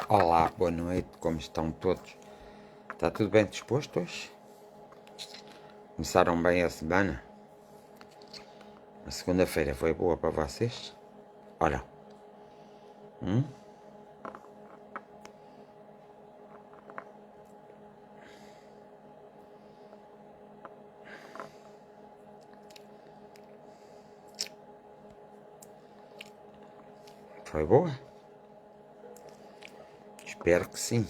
Olá, boa noite, como estão todos? Está tudo bem disposto hoje? Começaram bem a semana? A segunda-feira foi boa para vocês? Olha. Foi boa? Espero que sim.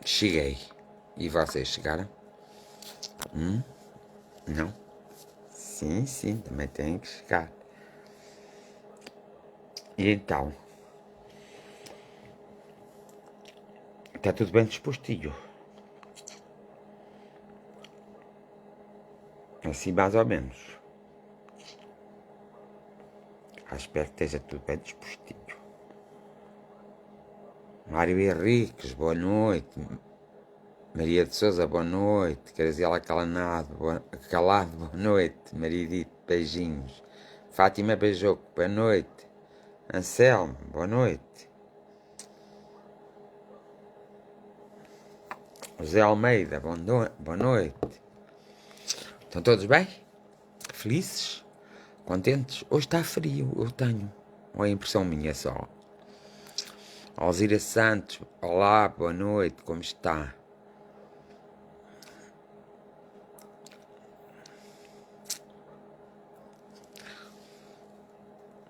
Cheguei. E vocês chegaram? Não? Sim, também têm que chegar. E então? Está tudo bem dispostinho? Assim mais ou menos. Espero que esteja tudo bem dispostinho. Mário Henriques, boa noite. Maria de Souza, boa noite. Graziela Calado, boa noite. Maria Edith, beijinhos. Fátima Beijoco, boa noite. Anselmo, boa noite. José Almeida, boa noite. Estão todos bem? Felizes? Contentes? Hoje está frio, eu tenho. Ou é impressão minha só? Alzira Santos, olá, boa noite, como está?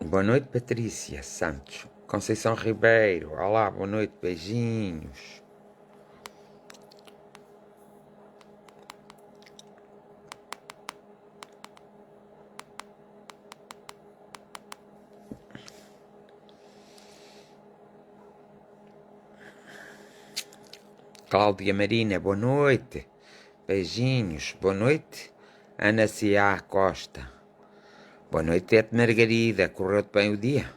Boa noite, Patrícia Santos. Conceição Ribeiro, olá, boa noite, beijinhos. Cláudia Marina, boa noite. Beijinhos, boa noite. Ana C.A. Costa. Boa noite, Tete Margarida. Correu-te bem o dia?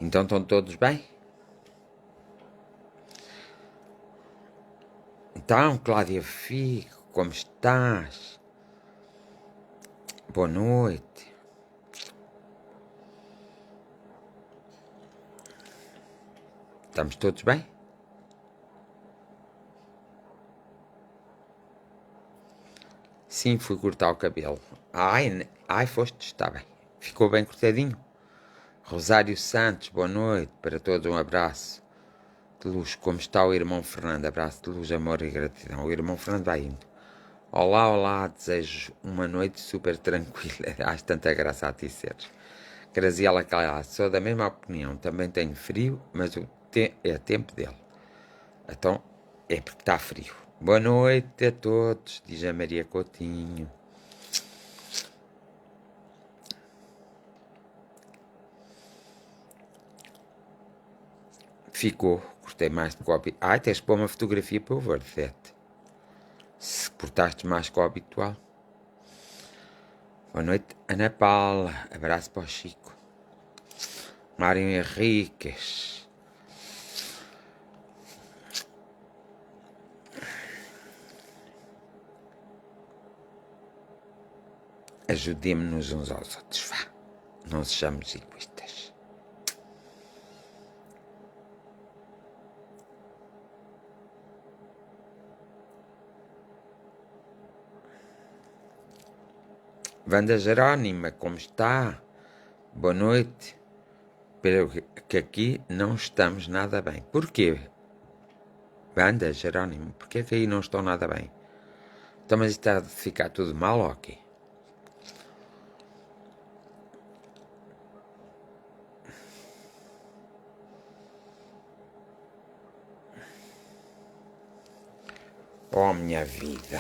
Então estão todos bem? Então, Cláudia Fico, como estás? Boa noite. Estamos todos bem? Sim, fui cortar o cabelo. Ai, foste, está bem. Ficou bem cortadinho. Rosário Santos, boa noite. Para todos um abraço de luz. Como está o irmão Fernando? Abraço de luz, amor e gratidão. O irmão Fernando vai indo. Olá, desejo uma noite super tranquila. Acho tanta graça a ti seres. Graziela Calado, sou da mesma opinião. Também tenho frio, mas é tempo dele. Então, é porque está frio. Boa noite a todos, diz a Maria Coutinho. Ficou, cortei mais de copy. Ai, tens que pôr uma fotografia para o Verdete. Se cortaste mais que o habitual. Boa noite, Ana Paula. Abraço para o Chico. Mário Henriques. Ajudemos-nos uns aos outros, vá. Não sejamos egoístas. Wanda Jerónima, como está? Boa noite. Espero que aqui não estamos nada bem. Porquê? Wanda Jerónimo, porquê que aí não estão nada bem? Então, mas está a ficar tudo mal ou quê? Oh, minha vida.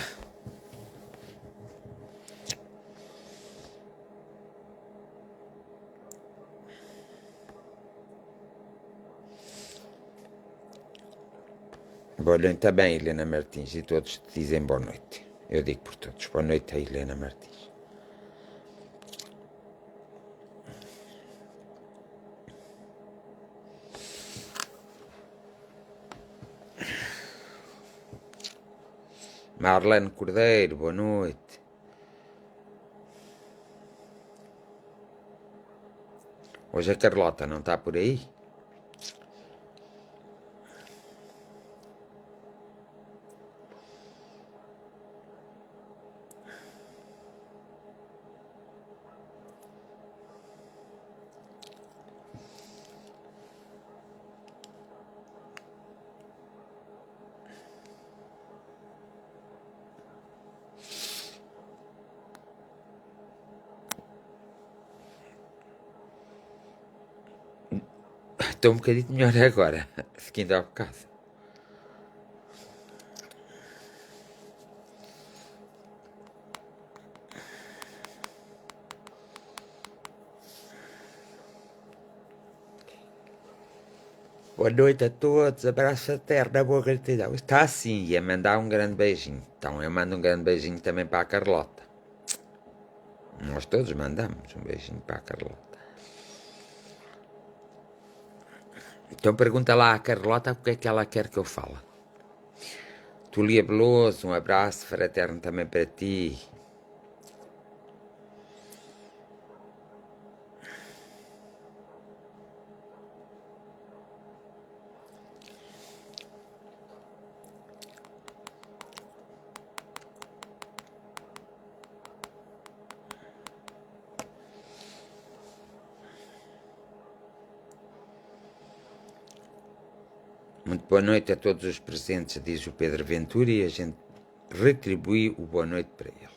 Boa noite também, Helena Martins. E todos te dizem boa noite. Eu digo por todos. Boa noite a Helena Martins. Marlene Cordeiro, boa noite. Hoje a Carlota não está por aí? Estou um bocadinho melhor agora, seguindo ao caso. Boa noite a todos, abraço fraterno, boa gratidão. Está assim, ia mandar um grande beijinho. Então eu mando um grande beijinho também para a Carlota. Nós todos mandamos um beijinho para a Carlota. Então pergunta lá à Carlota o que é que ela quer que eu fale. Tulia Beloso, um abraço fraterno também para ti. Muito boa noite a todos os presentes, diz o Pedro Ventura, e a gente retribui o boa noite para ele.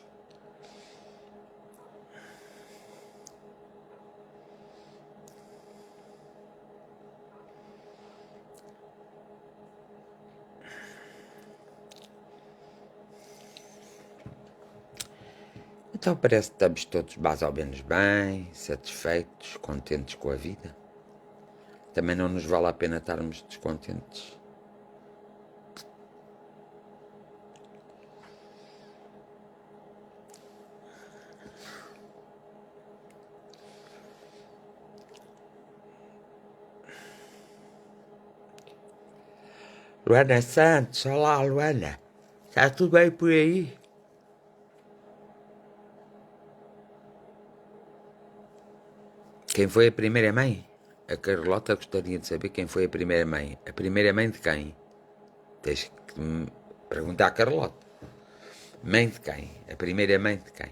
Então parece que estamos todos mais ou menos bem, satisfeitos, contentes com a vida. Também não nos vale a pena estarmos descontentes. Luana Santos, olá Luana, está tudo bem por aí? Quem foi a primeira mãe? A Carlota gostaria de saber quem foi a primeira mãe. A primeira mãe de quem? Tens que me perguntar à Carlota. Mãe de quem? A primeira mãe de quem?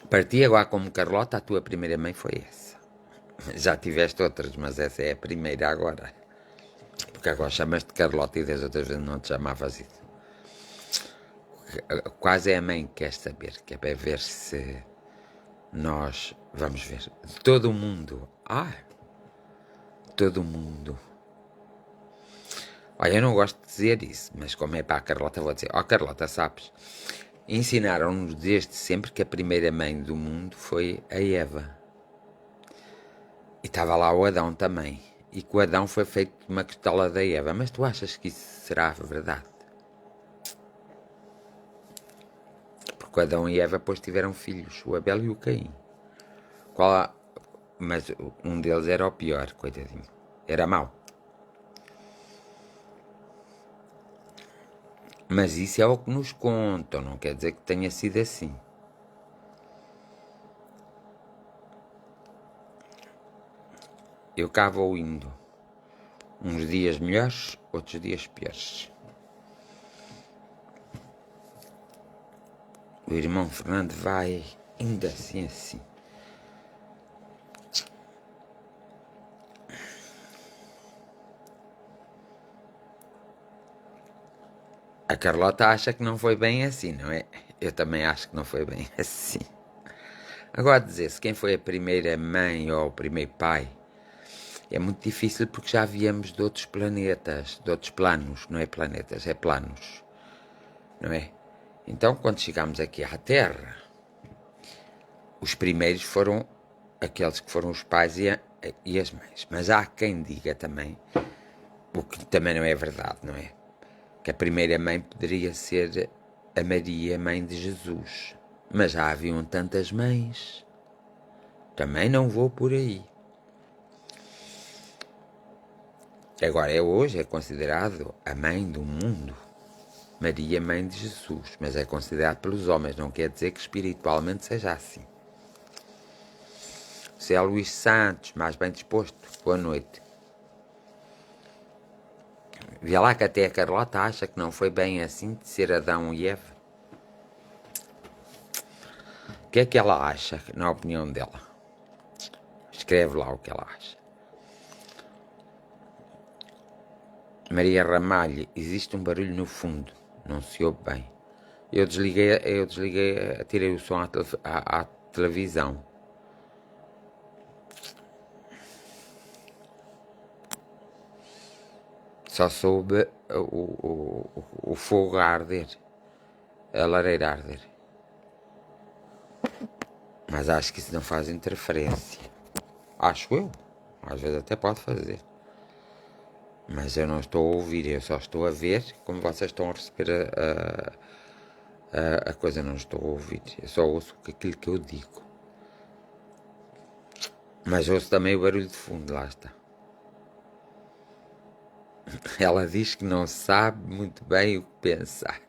Para ti, agora como Carlota, a tua primeira mãe foi essa. Já tiveste outras, mas essa é a primeira agora. Porque agora chamas-te Carlota e das outras vezes não te chamavas isso. Quase é a mãe que quer saber, que é para ver se nós vamos ver. De todo o mundo. Todo o mundo. Olha, eu não gosto de dizer isso, mas como é para a Carlota, vou dizer: Carlota, sabes? Ensinaram-nos desde sempre que a primeira mãe do mundo foi a Eva. E estava lá o Adão também. E que o Adão foi feito de uma costela da Eva. Mas tu achas que isso será verdade? Porque o Adão e Eva depois tiveram filhos, o Abel e o Caim. Mas um deles era o pior, coitadinho. Era mau. Mas isso é o que nos contam, não quer dizer que tenha sido assim. Eu cá vou indo. Uns dias melhores, outros dias piores. O irmão Fernando vai ainda assim. A Carlota acha que não foi bem assim, não é? Eu também acho que não foi bem assim. Agora dizer-se quem foi a primeira mãe ou o primeiro pai é muito difícil porque já viemos de outros planetas, de outros planos, não é planetas, é planos, não é? Então quando chegamos aqui à Terra, os primeiros foram aqueles que foram os pais e as mães. Mas há quem diga também, o que também não é verdade, não é? Que a primeira mãe poderia ser a Maria, mãe de Jesus. Mas já haviam tantas mães. Também não vou por aí. Agora, hoje é considerado a mãe do mundo. Maria, mãe de Jesus, mas é considerado pelos homens, não quer dizer que espiritualmente seja assim. Se é Luís Santos, mais bem disposto, boa noite. Vê lá que até a Carlota acha que não foi bem assim de ser Adão e Eva. O que é que ela acha, na opinião dela? Escreve lá o que ela acha. Maria Ramalho, existe um barulho no fundo, não se ouve bem. Eu desliguei, tirei o som à televisão. Só soube o fogo a arder, a lareira a arder. Mas acho que isso não faz interferência. Acho eu. Às vezes até pode fazer. Mas eu não estou a ouvir, eu só estou a ver como vocês estão a receber a coisa. Não estou a ouvir, eu só ouço aquilo que eu digo. Mas ouço também o barulho de fundo, lá está. Ela diz que não sabe muito bem o que pensar.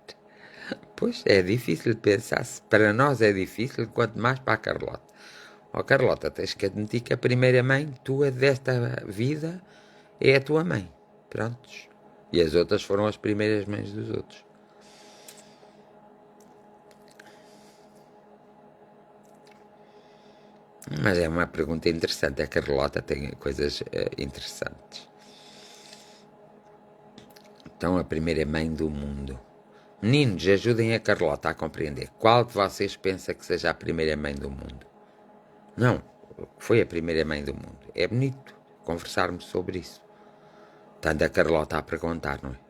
Pois é difícil de pensar. Para nós é difícil, quanto mais para a Carlota. Ó Carlota, tens que admitir que a primeira mãe tua desta vida é a tua mãe. Prontos. E as outras foram as primeiras mães dos outros. Mas é uma pergunta interessante. A Carlota tem coisas interessantes. Então, a primeira mãe do mundo. Meninos, ajudem a Carlota a compreender. Qual de vocês pensa que seja a primeira mãe do mundo? Não, foi a primeira mãe do mundo. É bonito conversarmos sobre isso. Tanto a Carlota a perguntar, não é?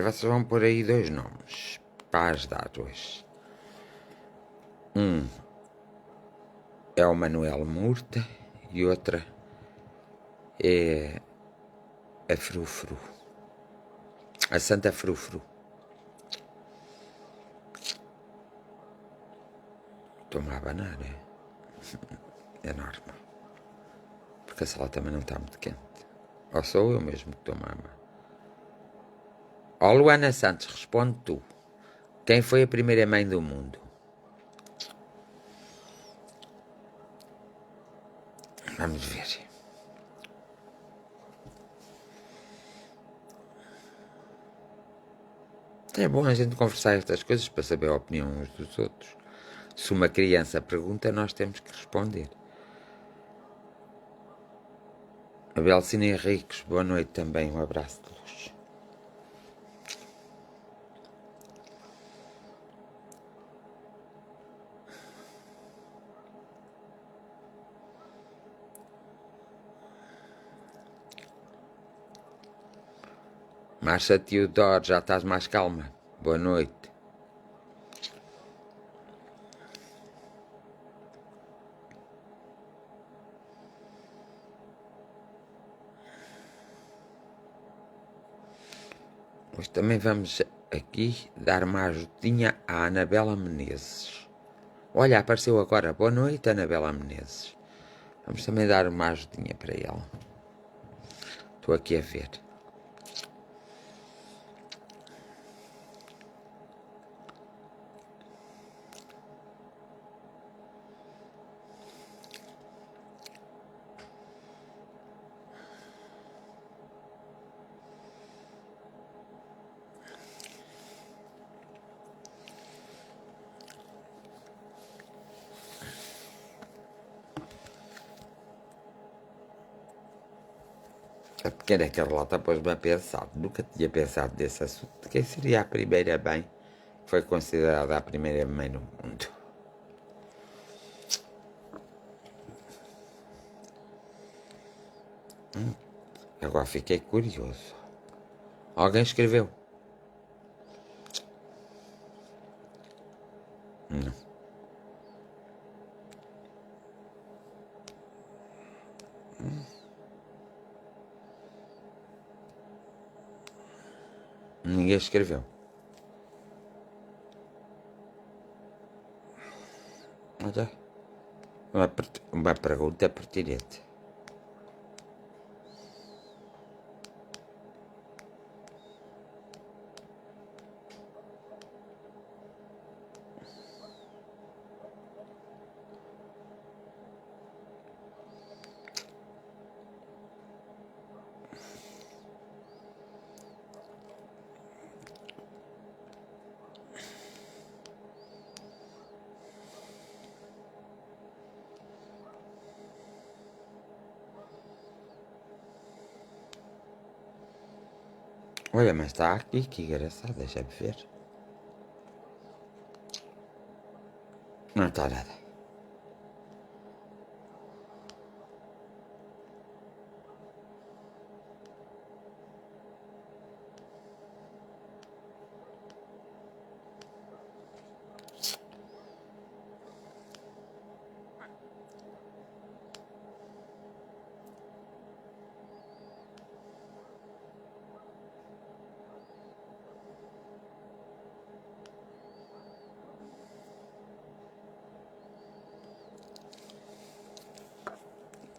Vocês vão pôr aí 2 nomes para as dar hoje. Um é o Manuel Murta e outra é a Frufru. A Santa Frufru. Estou-me a abanar, é normal. Porque a sala também não está muito quente. Ou sou eu mesmo que estou-me a amar. Ó Luana Santos, responde tu. Quem foi a primeira mãe do mundo? Vamos ver. É bom a gente conversar estas coisas para saber a opinião uns dos outros. Se uma criança pergunta, nós temos que responder. A Belcina Henriques, boa noite também, um abraço de luz. Marcia Teodoro, já estás mais calma? Boa noite. Hoje também vamos aqui dar uma ajudinha à Anabela Menezes. Olha, apareceu agora. Boa noite, Anabela Menezes. Vamos também dar uma ajudinha para ela. Estou aqui a ver. A pequena Carlota pôs-me a pensar. Nunca tinha pensado nesse assunto. Quem seria a primeira mãe que foi considerada a primeira mãe no mundo? Agora fiquei curioso. Alguém escreveu? Não. Ninguém escreveu. Olha, uma pergunta pertinente. Olha, mas está aqui, que engraçado, deixa-me ver. Não está nada.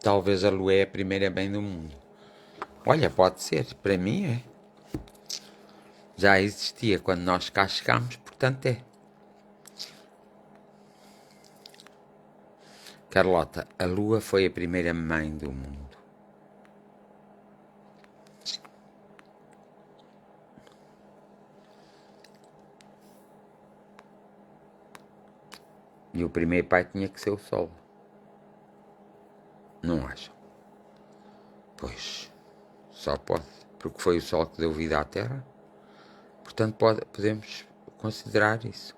Talvez a Lua é a primeira mãe do mundo. Olha, pode ser, para mim é. Já existia quando nós cá chegámos, portanto é. Carlota, a Lua foi a primeira mãe do mundo. E o primeiro pai tinha que ser o Sol. Não acham? Pois, só pode, porque foi o Sol que deu vida à Terra. Portanto, podemos considerar isso.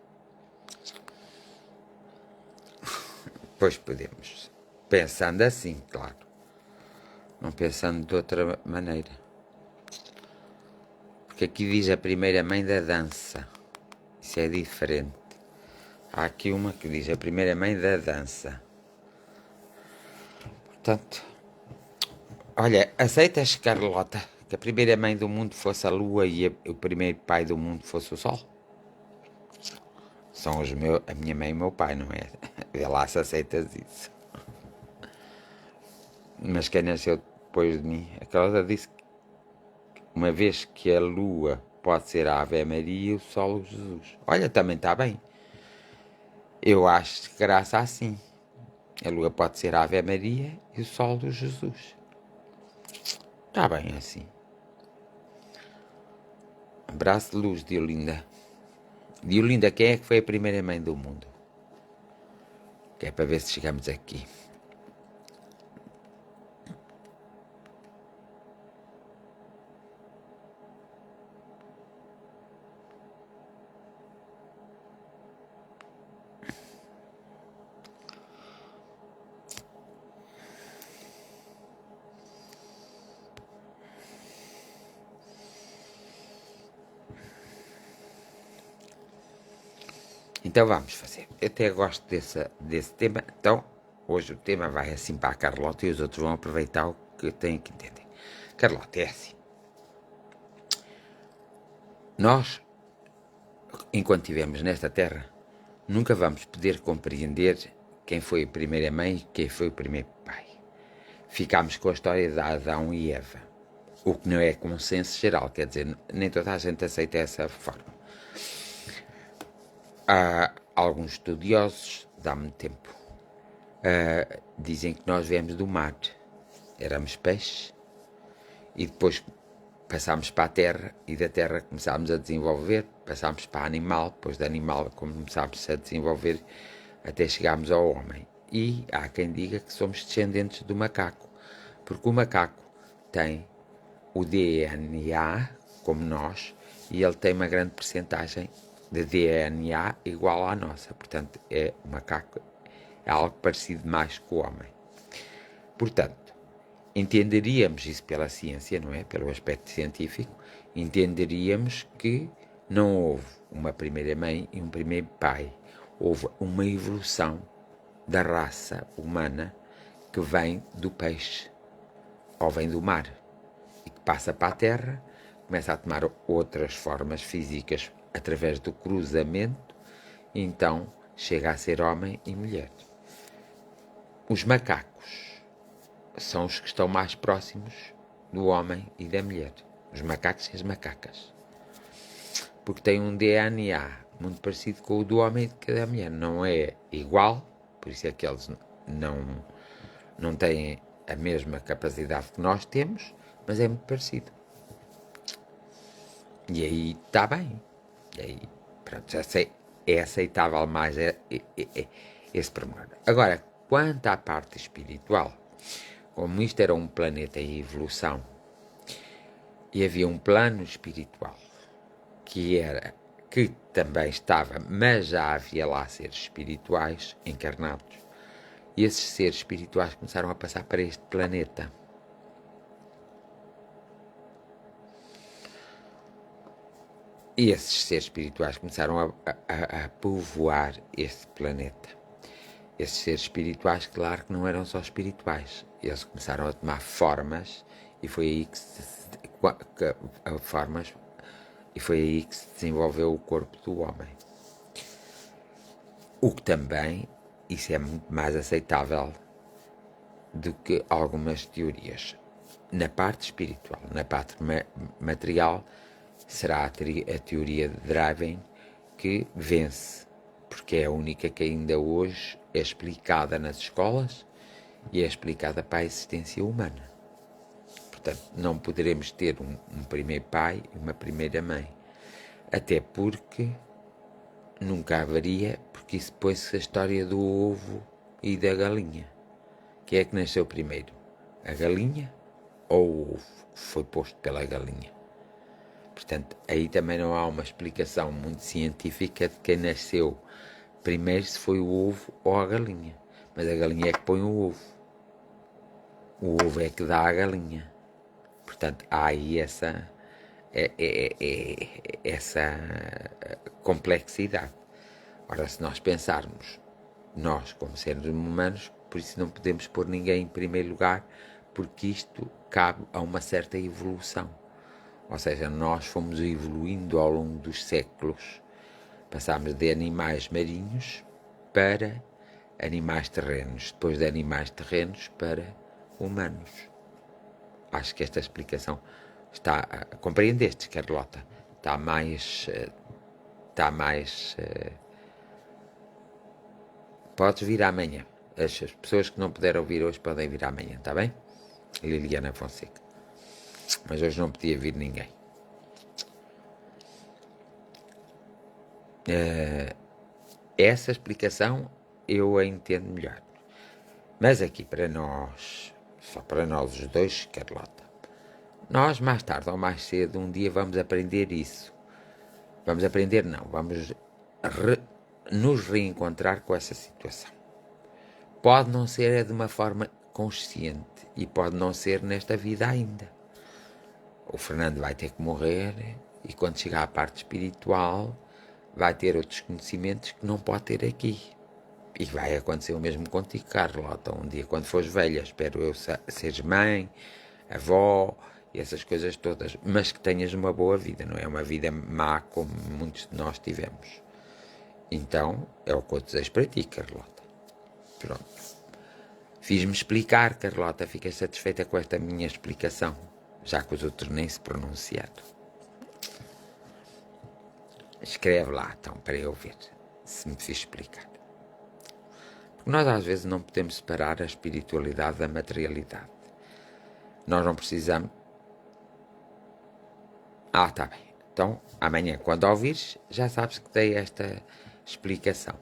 Pois podemos. Pensando assim, claro. Não pensando de outra maneira. Porque aqui diz a primeira mãe da dança. Isso é diferente. Há aqui uma que diz a primeira mãe da dança. Portanto, olha, aceitas, Carlota, que a primeira mãe do mundo fosse a Lua e o primeiro pai do mundo fosse o Sol? São a minha mãe e o meu pai, não é? Vê lá se aceitas isso. Mas quem nasceu depois de mim, a Carlota disse que uma vez que a Lua pode ser a Ave Maria e o Sol o Jesus. Olha, também está bem. Eu acho que graça assim. A Lua pode ser a Ave Maria e o Sol do Jesus. Está bem assim. Abraço de luz, Diolinda. Diolinda, quem é que foi a primeira mãe do mundo? Que é para ver se chegamos aqui. Então vamos fazer. Eu até gosto desse tema. Então, hoje o tema vai assim para a Carlota e os outros vão aproveitar o que têm que entender. Carlota, é assim. Nós, enquanto estivermos nesta terra, nunca vamos poder compreender quem foi a primeira mãe e quem foi o primeiro pai. Ficámos com a história de Adão e Eva. O que não é consenso geral, quer dizer, nem toda a gente aceita essa forma. Há alguns estudiosos, dá muito tempo, dizem que nós viemos do mar, éramos peixes, e depois passámos para a terra, e da terra começámos a desenvolver, passámos para animal, depois de animal começámos a desenvolver, até chegámos ao homem. E há quem diga que somos descendentes do macaco, porque o macaco tem o DNA, como nós, e ele tem uma grande percentagem de DNA igual à nossa. Portanto, o macaco é algo parecido mais com o homem. Portanto, entenderíamos isso pela ciência, não é? Pelo aspecto científico, entenderíamos que não houve uma primeira mãe e um primeiro pai. Houve uma evolução da raça humana que vem do peixe ou vem do mar e que passa para a terra, começa a tomar outras formas físicas através do cruzamento, e então chega a ser homem e mulher. Os macacos são os que estão mais próximos do homem e da mulher. Os macacos e as macacas. Porque têm um DNA muito parecido com o do homem e da mulher. Não é igual, por isso é que eles não têm a mesma capacidade que nós temos, mas é muito parecido. E aí está bem. E aí, pronto, já sei, é aceitável mais esse pormenor. Agora, quanto à parte espiritual, como isto era um planeta em evolução e havia um plano espiritual que também estava, mas já havia lá seres espirituais encarnados, e esses seres espirituais começaram a passar para este planeta. E esses seres espirituais começaram a povoar este planeta. Esses seres espirituais, claro que não eram só espirituais. Eles começaram a tomar formas e foi aí que se desenvolveu o corpo do homem. O que também, isso é muito mais aceitável do que algumas teorias. Na parte espiritual, na parte material, será a teoria de Darwin que vence, porque é a única que ainda hoje é explicada nas escolas e é explicada para a existência humana. Portanto, não poderemos ter um primeiro pai e uma primeira mãe, até porque nunca haveria, porque isso põe-se a história do ovo e da galinha. Quem é que nasceu primeiro? A galinha ou o ovo que foi posto pela galinha? Portanto, aí também não há uma explicação muito científica de quem nasceu primeiro, se foi o ovo ou a galinha. Mas a galinha é que põe o ovo. O ovo é que dá a galinha. Portanto, há aí essa complexidade. Ora, se nós pensarmos, nós como seres humanos, por isso não podemos pôr ninguém em primeiro lugar, porque isto cabe a uma certa evolução. Ou seja, nós fomos evoluindo ao longo dos séculos. Passámos de animais marinhos para animais terrenos, depois de animais terrenos para humanos. Acho que esta explicação está... Compreendeste, Carlota? Está mais... Podes vir amanhã. As pessoas que não puderam vir hoje podem vir amanhã, está bem? Liliana Fonseca. Mas hoje não podia vir ninguém. Essa explicação eu a entendo melhor. Mas aqui para nós, só para nós os dois, Carlota, nós mais tarde ou mais cedo um dia vamos aprender isso. Vamos aprender não, vamos nos reencontrar com essa situação. Pode não ser de uma forma consciente e pode não ser nesta vida ainda. O Fernando vai ter que morrer e quando chegar à parte espiritual vai ter outros conhecimentos que não pode ter aqui. E vai acontecer o mesmo contigo, Carlota. Um dia, quando fores velha, espero eu seres mãe, avó e essas coisas todas. Mas que tenhas uma boa vida, não é uma vida má como muitos de nós tivemos. Então, é o que eu desejo para ti, Carlota. Pronto. Fiz-me explicar, Carlota. Fiquei satisfeita com esta minha explicação, já que os outros nem se pronunciaram. Escreve lá, então, para eu ver se me fiz explicar. Porque nós, às vezes, não podemos separar a espiritualidade da materialidade. Nós não precisamos... Está bem. Então, amanhã, quando ouvires, já sabes que dei esta explicação.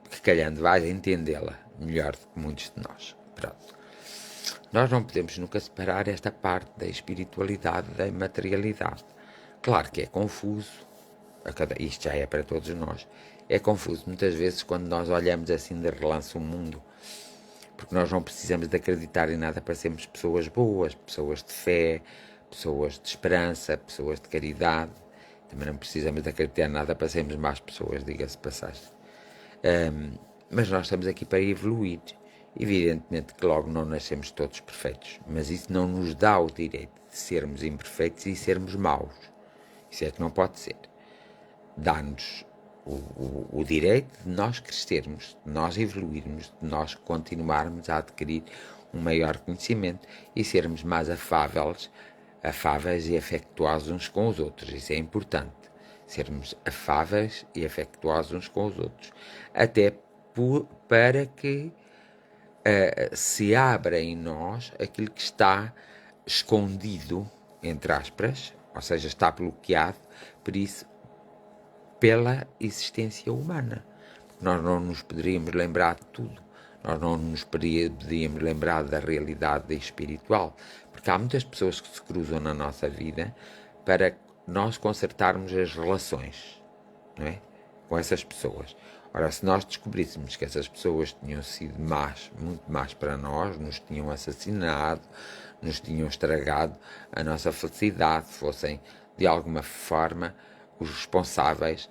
Que calhando vais entendê-la melhor do que muitos de nós. Pronto. Nós não podemos nunca separar esta parte da espiritualidade da materialidade. Claro que é confuso, isto já é para todos nós, é confuso muitas vezes quando nós olhamos assim de relance o mundo, porque nós não precisamos de acreditar em nada para sermos pessoas boas, pessoas de fé, pessoas de esperança, pessoas de caridade. Também não precisamos de acreditar em nada para sermos más pessoas, diga-se de passagem. Mas nós estamos aqui para evoluir Evidentemente que logo não nascemos todos perfeitos, mas isso não nos dá o direito de sermos imperfeitos e sermos maus. Isso é que não pode ser. Dá-nos o direito de nós crescermos, de nós evoluirmos, de nós continuarmos a adquirir um maior conhecimento e sermos mais afáveis e afetuosos uns com os outros. Isso é importante. Sermos afáveis e afetuosos uns com os outros. Até para que se abra em nós aquilo que está escondido, entre aspas, ou seja, está bloqueado, por isso, pela existência humana. Nós não nos poderíamos lembrar de tudo. Nós não nos poderíamos lembrar da realidade espiritual, porque há muitas pessoas que se cruzam na nossa vida para nós consertarmos as relações, não é? Com essas pessoas. Ora, se nós descobríssemos que essas pessoas tinham sido más, muito más para nós, nos tinham assassinado, nos tinham estragado a nossa felicidade, fossem de alguma forma os responsáveis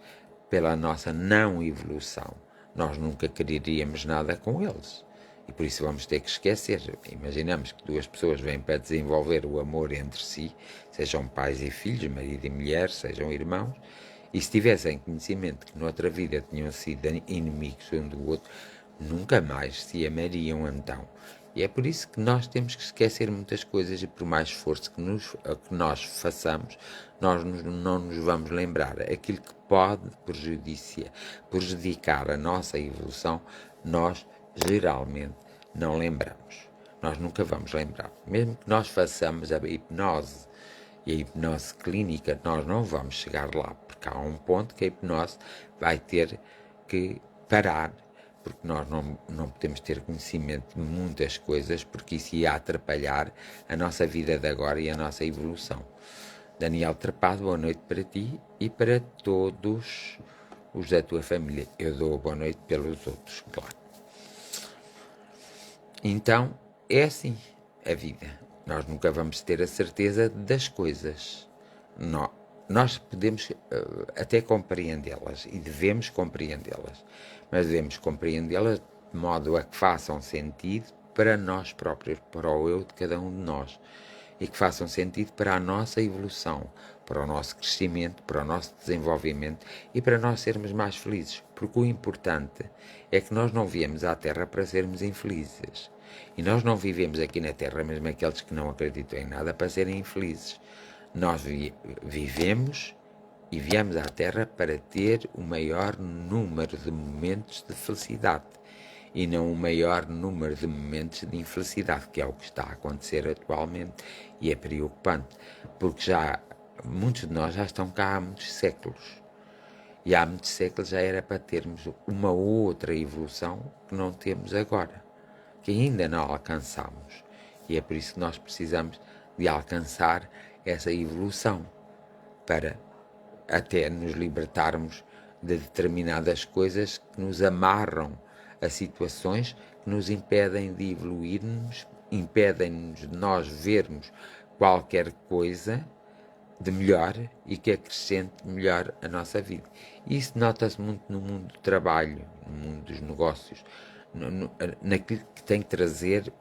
pela nossa não evolução, nós nunca quereríamos nada com eles. E por isso vamos ter que esquecer. Imaginamos que duas pessoas vêm para desenvolver o amor entre si, sejam pais e filhos, marido e mulher, sejam irmãos, e se tivessem conhecimento que noutra vida tinham sido inimigos um do outro, nunca mais se amariam então. E é por isso que nós temos que esquecer muitas coisas e por mais esforço que nós façamos, nós não nos vamos lembrar. Aquilo que pode prejudicar a nossa evolução, nós geralmente não lembramos. Nós nunca vamos lembrar. Mesmo que nós façamos a hipnose e a hipnose clínica, nós não vamos chegar lá, porque há um ponto que a hipnose vai ter que parar, porque nós não podemos ter conhecimento de muitas coisas, porque isso ia atrapalhar a nossa vida de agora e a nossa evolução. Daniel Trapado, boa noite para ti e para todos os da tua família. Eu dou boa noite pelos outros, claro. Então, é assim a vida. Nós nunca vamos ter a certeza das coisas. Nós podemos até compreendê-las e devemos compreendê-las, mas devemos compreendê-las de modo a que façam sentido para nós próprios, para o eu de cada um de nós, e que façam sentido para a nossa evolução, para o nosso crescimento, para o nosso desenvolvimento e para nós sermos mais felizes. Porque o importante é que nós não viemos à Terra para sermos infelizes. E nós não vivemos aqui na Terra, mesmo aqueles que não acreditam em nada, para serem infelizes. Nós vivemos e viemos à Terra para ter o maior número de momentos de felicidade e não o maior número de momentos de infelicidade, que é o que está a acontecer atualmente e é preocupante, porque muitos de nós já estão cá há muitos séculos e há muitos séculos já era para termos uma outra evolução que não temos agora, que ainda não alcançamos, e é por isso que nós precisamos de alcançar essa evolução para até nos libertarmos de determinadas coisas que nos amarram a situações que nos impedem de evoluirmos, impedem-nos de nós vermos qualquer coisa de melhor e que acrescente melhor a nossa vida. E isso nota-se muito no mundo do trabalho, no mundo dos negócios, naquilo que tem que trazer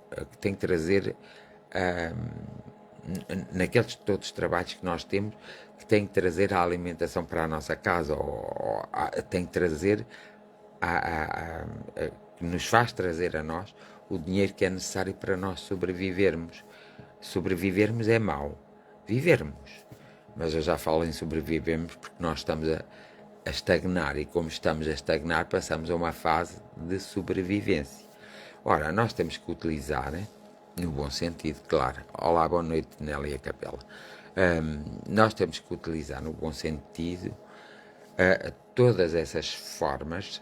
naqueles todos os trabalhos que nós temos, que tem que trazer a alimentação para a nossa casa, ou tem que trazer que nos faz trazer a nós o dinheiro que é necessário para nós sobrevivermos. Sobrevivermos é mau, vivermos. Mas eu já falo em sobrevivermos porque nós estamos a estagnar, e como estamos a estagnar, passamos a uma fase de sobrevivência. Ora, nós temos que utilizar, no bom sentido, claro. Olá, boa noite, Nélia Capela. Nós temos que utilizar, no bom sentido, todas essas formas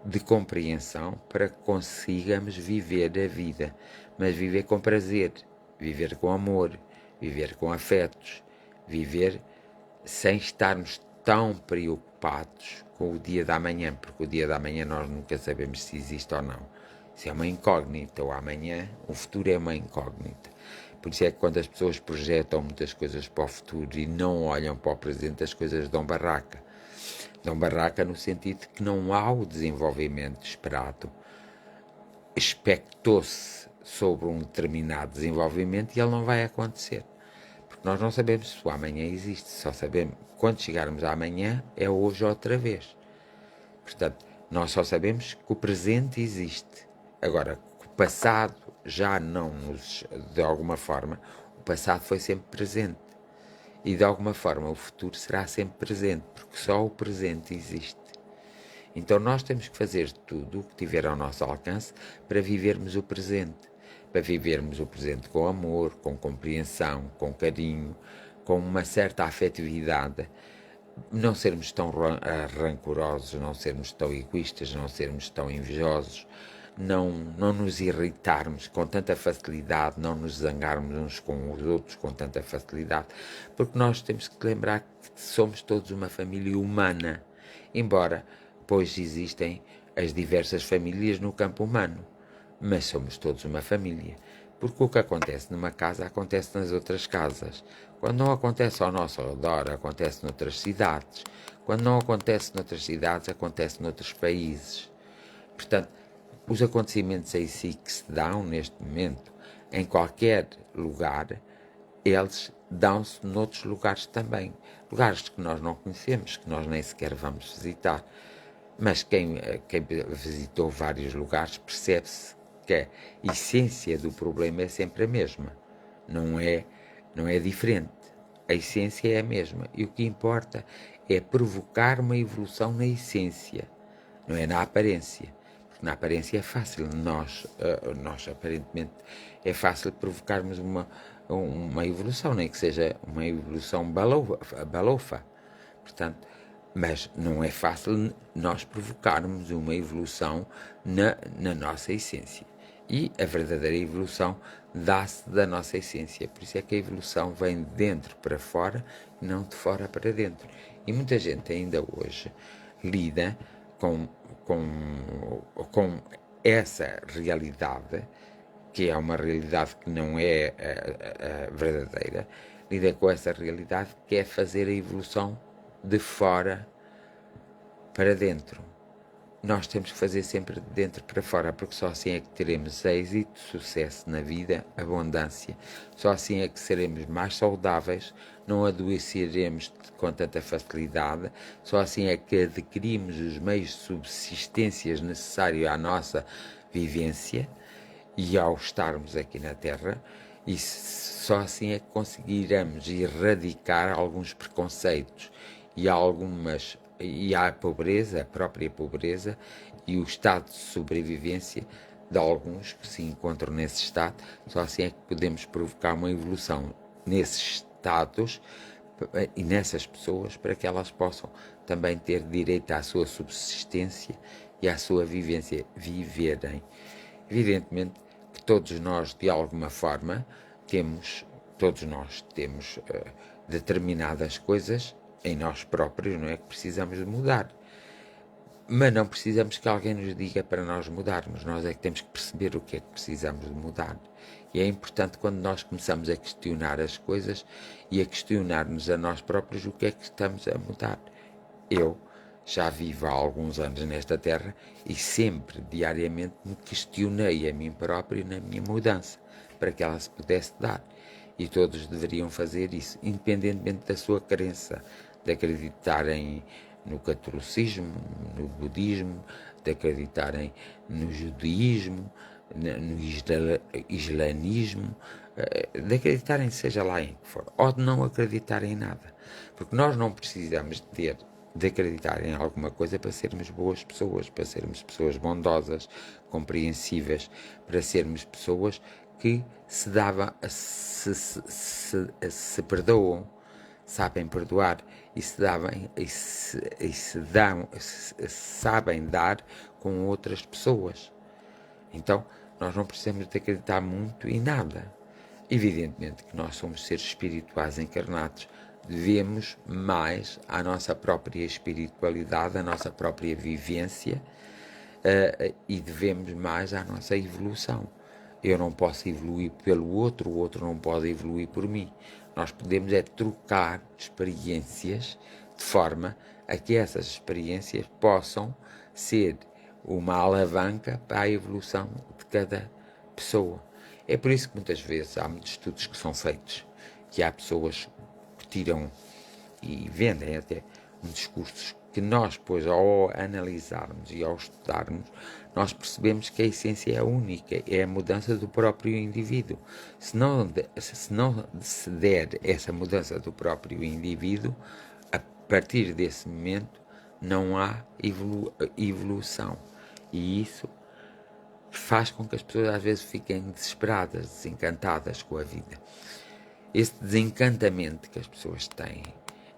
de compreensão para que consigamos viver a vida, mas viver com prazer, viver com amor, viver com afetos, viver sem estarmos tão preocupados com o dia da manhã, porque o dia da manhã nós nunca sabemos se existe ou não. Se é uma incógnita, ou amanhã o futuro é uma incógnita. Por isso é que quando as pessoas projetam muitas coisas para o futuro e não olham para o presente, as coisas dão barraca. Dão barraca no sentido de que não há o desenvolvimento esperado. expectou-se sobre um determinado desenvolvimento e ele não vai acontecer. Porque nós não sabemos se o amanhã existe, só sabemos quando chegarmos a amanhã é hoje outra vez. Portanto, nós só sabemos que o presente existe. Agora, que o passado já não nos, de alguma forma, o passado foi sempre presente. E de alguma forma o futuro será sempre presente, porque só o presente existe. Então nós temos que fazer tudo o que tiver ao nosso alcance para vivermos o presente. Para vivermos o presente com amor, com compreensão, com carinho, com uma certa afetividade. Não sermos tão rancorosos, não sermos tão egoístas, não sermos tão invejosos, não nos irritarmos com tanta facilidade, não nos zangarmos uns com os outros com tanta facilidade, porque nós temos que lembrar que somos todos uma família humana, embora, pois, existem as diversas famílias no campo humano, mas somos todos uma família, porque o que acontece numa casa acontece nas outras casas. Quando não acontece ao nosso redor, acontece noutras cidades. Quando não acontece noutras cidades, acontece noutros países. Portanto, os acontecimentos em si que se dão neste momento, em qualquer lugar, eles dão-se noutros lugares também. Lugares que nós não conhecemos, que nós nem sequer vamos visitar. Mas quem visitou vários lugares percebe-se que a essência do problema é sempre a mesma. Não é diferente. A essência é a mesma. E o que importa é provocar uma evolução na essência, não é na aparência. Porque na aparência é fácil. Nós aparentemente, é fácil provocarmos uma evolução, nem que seja uma evolução balofa. Portanto, mas não é fácil nós provocarmos uma evolução na nossa essência. E a verdadeira evolução dá-se da nossa essência. Por isso é que a evolução vem de dentro para fora e não de fora para dentro. E muita gente ainda hoje lida com essa realidade, que é uma realidade que não é verdadeira, lida com essa realidade que é fazer a evolução de fora para dentro. Nós temos que fazer sempre de dentro para fora, porque só assim é que teremos êxito, sucesso na vida, abundância. Só assim é que seremos mais saudáveis, não adoeceremos com tanta facilidade, só assim é que adquirimos os meios de subsistência necessários à nossa vivência e ao estarmos aqui na Terra, e só assim é que conseguiremos erradicar alguns preconceitos e a pobreza, a própria pobreza e o estado de sobrevivência de alguns que se encontram nesse estado. Só assim é que podemos provocar uma evolução nesses estados e nessas pessoas, para que elas possam também ter direito à sua subsistência e à sua vivência, viverem. Evidentemente que todos nós, de alguma forma, temos determinadas coisas em nós próprios, não é, que precisamos de mudar. Mas não precisamos que alguém nos diga para nós mudarmos. Nós é que temos que perceber o que é que precisamos de mudar. E é importante quando nós começamos a questionar as coisas e a questionar-nos a nós próprios o que é que estamos a mudar. Eu já vivo há alguns anos nesta terra e sempre, diariamente, me questionei a mim próprio na minha mudança, para que ela se pudesse dar. E todos deveriam fazer isso, independentemente da sua crença, de acreditarem no catolicismo, no budismo, de acreditarem no judaísmo, no islamismo, de acreditarem seja lá em que for, ou de não acreditarem em nada. Porque nós não precisamos de acreditar em alguma coisa para sermos boas pessoas, para sermos pessoas bondosas, compreensivas, para sermos pessoas que se perdoam, sabem perdoar e sabem dar com outras pessoas. Então, nós não precisamos de acreditar muito em nada. Evidentemente que nós somos seres espirituais encarnados, devemos mais à nossa própria espiritualidade, à nossa própria vivência, e devemos mais à nossa evolução. Eu não posso evoluir pelo outro, o outro não pode evoluir por mim. Nós podemos trocar experiências de forma a que essas experiências possam ser uma alavanca para a evolução de cada pessoa. É por isso que muitas vezes há muitos estudos que são feitos, que há pessoas que tiram e vendem até muitos cursos que nós, depois, ao analisarmos e ao estudarmos, nós percebemos que a essência é única, é a mudança do próprio indivíduo. Se não se der essa mudança do próprio indivíduo, a partir desse momento não há evolução. E isso faz com que as pessoas às vezes fiquem desesperadas, desencantadas com a vida. Esse desencantamento que as pessoas têm,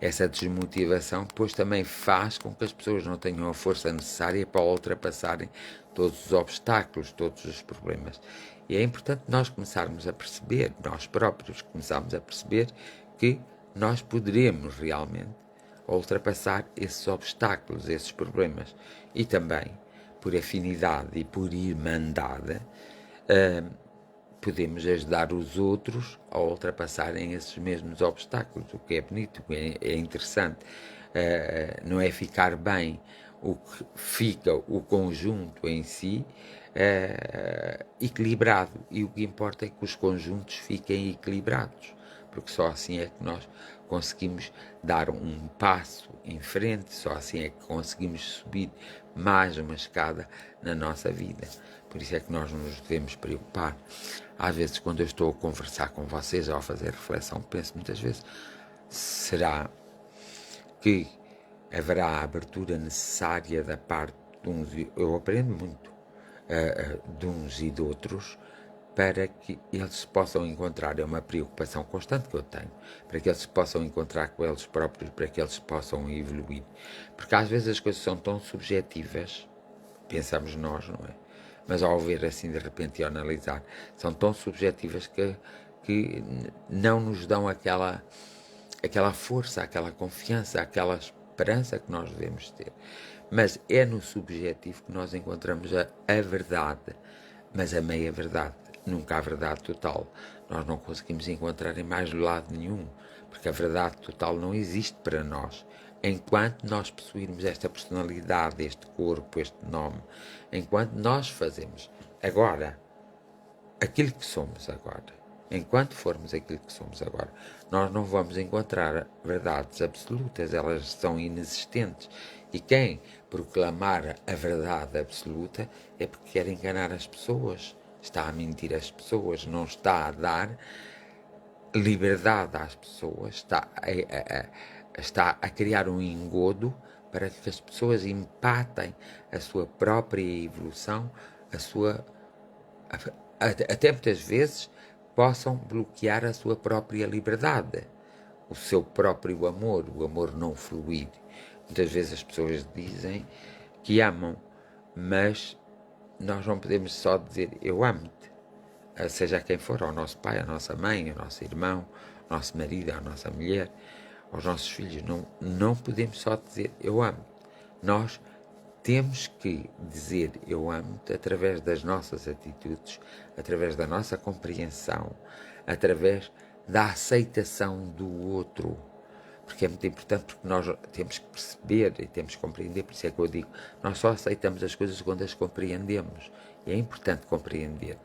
essa desmotivação, depois também faz com que as pessoas não tenham a força necessária para ultrapassarem todos os obstáculos, todos os problemas. E é importante nós começarmos a perceber, nós próprios começarmos a perceber que nós poderemos realmente ultrapassar esses obstáculos, esses problemas. E também, por afinidade e por irmandade, podemos ajudar os outros a ultrapassarem esses mesmos obstáculos, o que é bonito, o que é interessante. Não é ficar bem o que fica o conjunto em si equilibrado, e o que importa é que os conjuntos fiquem equilibrados, porque só assim é que nós conseguimos dar um passo em frente, só assim é que conseguimos subir mais uma escada na nossa vida. Por isso é que nós nos devemos preocupar. Às vezes, quando eu estou a conversar com vocês ou a fazer reflexão, penso muitas vezes, será que haverá a abertura necessária da parte de uns, eu aprendo muito de uns e de outros, para que eles se possam encontrar, é uma preocupação constante que eu tenho, para que eles se possam encontrar com eles próprios, para que eles possam evoluir. Porque às vezes as coisas são tão subjetivas, pensamos nós, não é? Mas ao ver assim de repente e ao analisar, são tão subjetivas que não nos dão aquela força, aquela confiança, aquela esperança que nós devemos ter. Mas é no subjetivo que nós encontramos a verdade, mas a meia verdade. Nunca a verdade total. Nós não conseguimos encontrar em mais lado nenhum, porque a verdade total não existe para nós. Enquanto nós possuirmos esta personalidade, este corpo, este nome, enquanto nós fazemos agora aquilo que somos agora, enquanto formos aquilo que somos agora, nós não vamos encontrar verdades absolutas, elas são inexistentes. E quem proclamar a verdade absoluta é porque quer enganar as pessoas, está a mentir as pessoas, não está a dar liberdade às pessoas, está a criar um engodo para que as pessoas empatem a sua própria evolução, até muitas vezes possam bloquear a sua própria liberdade, o seu próprio amor, o amor não fluir. Muitas vezes as pessoas dizem que amam, mas nós não podemos só dizer eu amo-te, seja quem for, ao nosso pai, à nossa mãe, ao nosso irmão, ao nosso marido, à nossa mulher, aos nossos filhos. Não podemos só dizer eu amo-te. Nós temos que dizer eu amo-te através das nossas atitudes, através da nossa compreensão, através da aceitação do outro. Porque é muito importante, porque nós temos que perceber e temos que compreender, por isso é que eu digo, nós só aceitamos as coisas quando as compreendemos. E é importante compreender.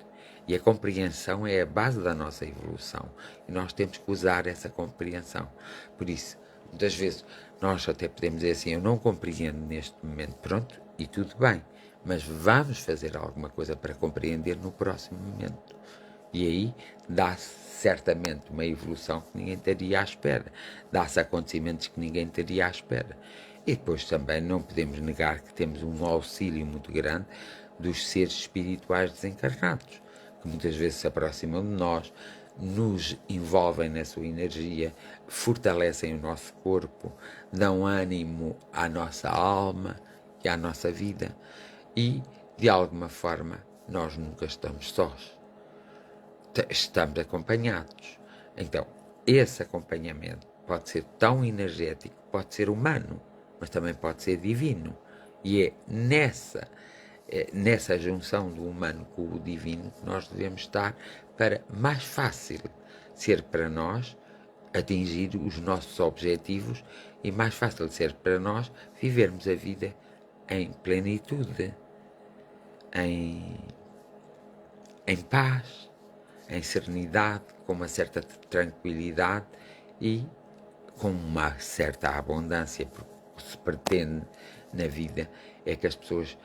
E a compreensão é a base da nossa evolução. E nós temos que usar essa compreensão. Por isso, muitas vezes, nós até podemos dizer assim, eu não compreendo neste momento, pronto, e tudo bem. Mas vamos fazer alguma coisa para compreender no próximo momento. E aí dá-se certamente uma evolução que ninguém estaria à espera. Dá-se acontecimentos que ninguém estaria à espera. E depois também não podemos negar que temos um auxílio muito grande dos seres espirituais desencarnados, que muitas vezes se aproximam de nós, nos envolvem na sua energia, fortalecem o nosso corpo, dão ânimo à nossa alma e à nossa vida. E, de alguma forma, nós nunca estamos sós. Estamos acompanhados. Então, esse acompanhamento pode ser tão energético, pode ser humano, mas também pode ser divino. E é nessa junção do humano com o divino que nós devemos estar, para mais fácil ser para nós atingir os nossos objetivos e mais fácil ser para nós vivermos a vida em plenitude. em paz, em serenidade, com uma certa tranquilidade e com uma certa abundância, porque o que se pretende na vida é que as pessoas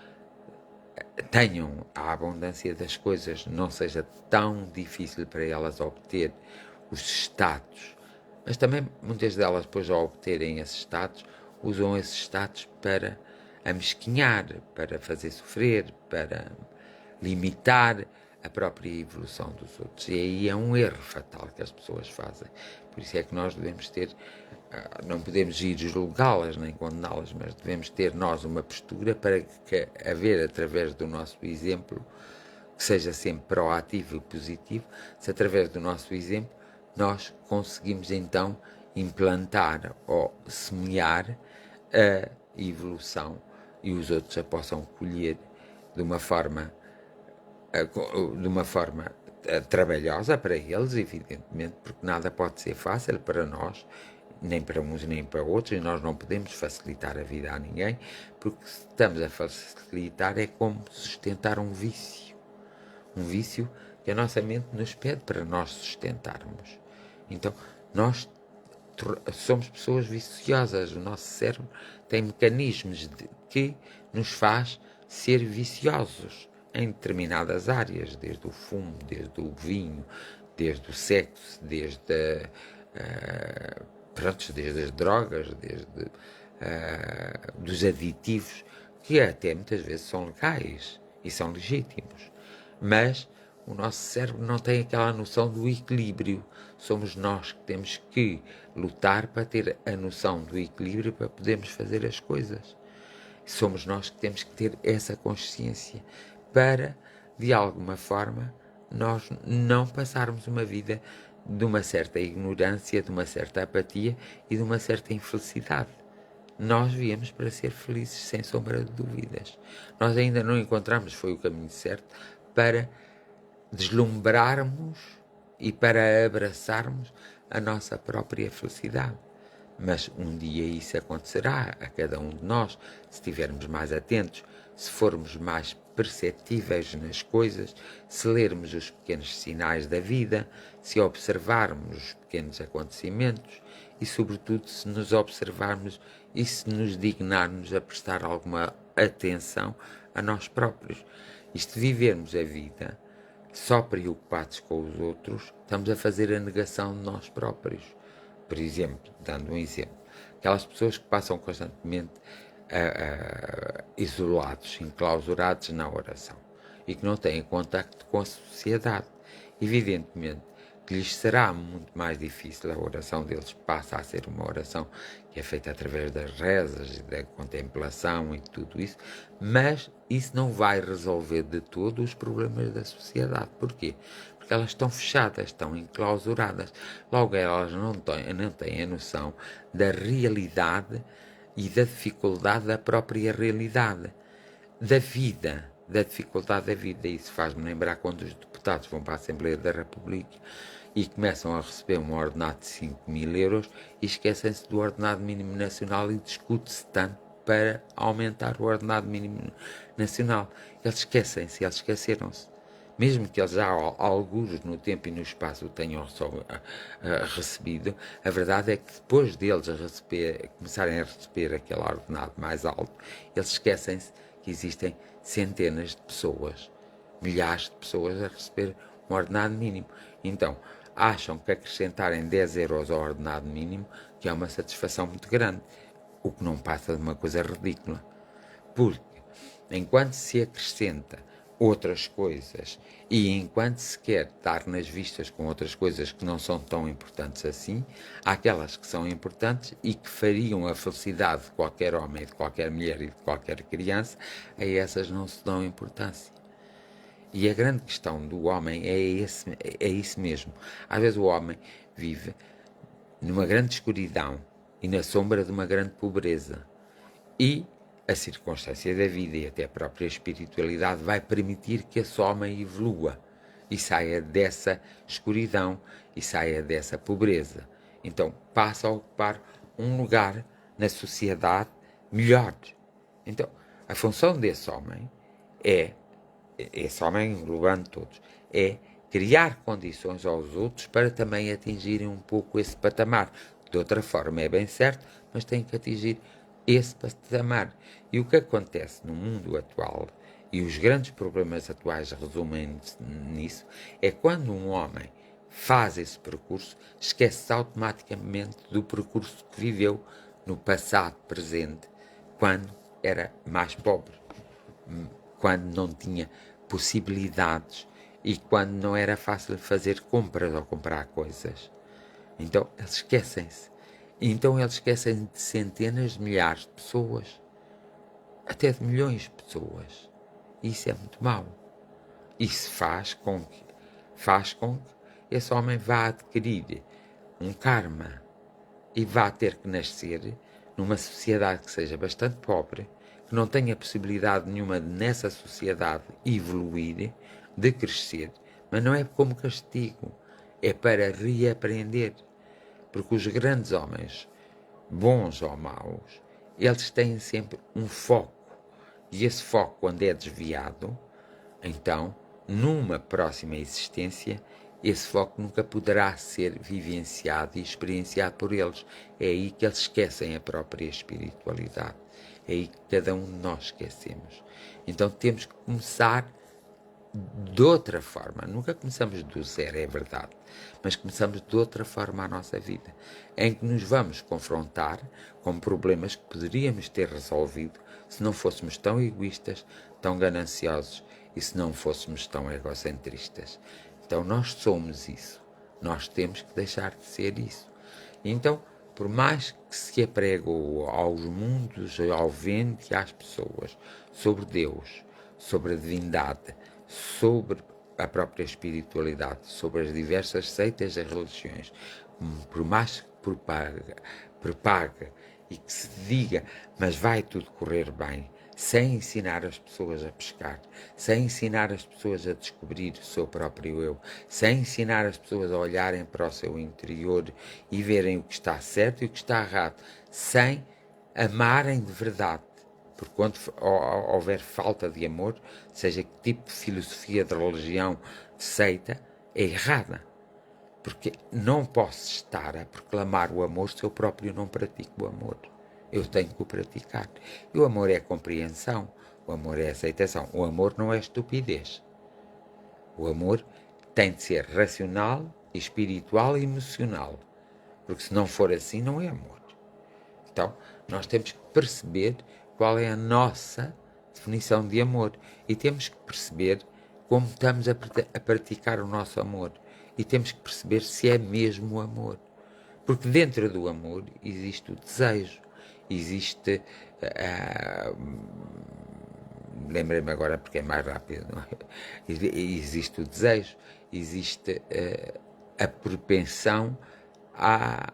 tenham a abundância das coisas, não seja tão difícil para elas obter os status, mas também muitas delas, depois de obterem esses status, usam esses status para amesquinhar, para fazer sofrer, para limitar a própria evolução dos outros. E aí é um erro fatal que as pessoas fazem. Por isso é que nós devemos ter, não podemos ir julgá-las nem condená-las, mas devemos ter nós uma postura para que haver, através do nosso exemplo, que seja sempre proativo e positivo, se através do nosso exemplo nós conseguimos então implantar ou semear a evolução e os outros a possam colher de uma forma trabalhosa para eles, evidentemente, porque nada pode ser fácil para nós, nem para uns nem para outros, e nós não podemos facilitar a vida a ninguém, porque se estamos a facilitar é como sustentar um vício que a nossa mente nos pede para nós sustentarmos. Então, nós somos pessoas viciosas, o nosso cérebro tem mecanismos que nos faz ser viciosos em determinadas áreas, desde o fumo, desde o vinho, desde o sexo, desde desde as drogas, desde dos aditivos, que até muitas vezes são legais e são legítimos. Mas o nosso cérebro não tem aquela noção do equilíbrio. Somos nós que temos que lutar para ter a noção do equilíbrio para podermos fazer as coisas. Somos nós que temos que ter essa consciência para, de alguma forma, nós não passarmos uma vida de uma certa ignorância, de uma certa apatia e de uma certa infelicidade. Nós viemos para ser felizes, sem sombra de dúvidas. Nós ainda não encontramos, foi o caminho certo, para deslumbrarmos e para abraçarmos a nossa própria felicidade. Mas um dia isso acontecerá a cada um de nós, se estivermos mais atentos, se formos mais perceptíveis nas coisas, se lermos os pequenos sinais da vida, se observarmos os pequenos acontecimentos e, sobretudo, se nos observarmos e se nos dignarmos a prestar alguma atenção a nós próprios. Isto de vivermos a vida só preocupados com os outros, estamos a fazer a negação de nós próprios. Por exemplo, dando um exemplo, aquelas pessoas que passam constantemente isolados, enclausurados na oração e que não têm contacto com a sociedade. Evidentemente que lhes será muito mais difícil, a oração deles passa a ser uma oração que é feita através das rezas e da contemplação e tudo isso, mas isso não vai resolver de todo os problemas da sociedade. Porquê? Porque elas estão fechadas, estão enclausuradas. Logo, elas não têm a noção da realidade e da dificuldade da própria realidade, da vida, da dificuldade da vida. Isso faz-me lembrar quando os deputados vão para a Assembleia da República e começam a receber um ordenado de 5.000 euros e esquecem-se do ordenado mínimo nacional e discute-se tanto para aumentar o ordenado mínimo nacional. Eles esqueceram-se. Mesmo que eles já alguns no tempo e no espaço o tenham recebido, a verdade é que depois deles começarem a receber aquele ordenado mais alto, eles esquecem-se que existem centenas de pessoas, milhares de pessoas a receber um ordenado mínimo. Então, acham que acrescentarem 10 euros ao ordenado mínimo que é uma satisfação muito grande, o que não passa de uma coisa ridícula. Porque, enquanto se acrescenta outras coisas e enquanto se quer dar nas vistas com outras coisas que não são tão importantes assim, há aquelas que são importantes e que fariam a felicidade de qualquer homem, de qualquer mulher e de qualquer criança, a essas não se dão importância. E a grande questão do homem é isso mesmo. Às vezes o homem vive numa grande escuridão e na sombra de uma grande pobreza. E a circunstância da vida e até a própria espiritualidade vai permitir que esse homem evolua e saia dessa escuridão e saia dessa pobreza. Então passa a ocupar um lugar na sociedade melhor. Então a função desse homem é esse homem englobando todos, é criar condições aos outros para também atingirem um pouco esse patamar. De outra forma é bem certo, mas tem que atingir esse patamar. E o que acontece no mundo atual, e os grandes problemas atuais resumem nisso, é quando um homem faz esse percurso, esquece automaticamente do percurso que viveu no passado presente, quando era mais pobre, quando não tinha possibilidades e quando não era fácil fazer compras ou comprar coisas. Então eles esquecem-se. Então eles esquecem de centenas de milhares de pessoas, até de milhões de pessoas. Isso é muito mau. Isso faz com que esse homem vá adquirir um karma e vá ter que nascer numa sociedade que seja bastante pobre, que não tenha possibilidade nenhuma de, nessa sociedade, evoluir, de crescer, mas não é como castigo, é para reaprender. Porque os grandes homens, bons ou maus, eles têm sempre um foco. E esse foco, quando é desviado, então, numa próxima existência, esse foco nunca poderá ser vivenciado e experienciado por eles. É aí que eles esquecem a própria espiritualidade. É aí que cada um de nós esquecemos. Então temos que começar de outra forma. Nunca começamos do zero, é verdade, mas começamos de outra forma a nossa vida, em que nos vamos confrontar com problemas que poderíamos ter resolvido se não fôssemos tão egoístas, tão gananciosos e se não fôssemos tão egocentristas. Então nós somos isso. Nós temos que deixar de ser isso. Então, por mais que se apregue aos mundos, ao vento e às pessoas sobre Deus, sobre a divindade, sobre a própria espiritualidade, sobre as diversas seitas e religiões, por mais que propaga e que se diga, mas vai tudo correr bem, sem ensinar as pessoas a pescar, sem ensinar as pessoas a descobrir o seu próprio eu, sem ensinar as pessoas a olharem para o seu interior e verem o que está certo e o que está errado, sem amarem de verdade. Porque quando houver falta de amor, seja que tipo de filosofia, de religião, de seita, é errada. Porque não posso estar a proclamar o amor se eu próprio não pratico o amor. Eu tenho que o praticar. E o amor é compreensão, o amor é aceitação. O amor não é estupidez. O amor tem de ser racional, espiritual e emocional. Porque se não for assim, não é amor. Então, nós temos que perceber qual é a nossa definição de amor. E temos que perceber como estamos a praticar o nosso amor. E temos que perceber se é mesmo o amor. Porque dentro do amor existe o desejo, existe. Lembrei-me agora porque é mais rápido, não é? Existe o desejo, existe a propensão à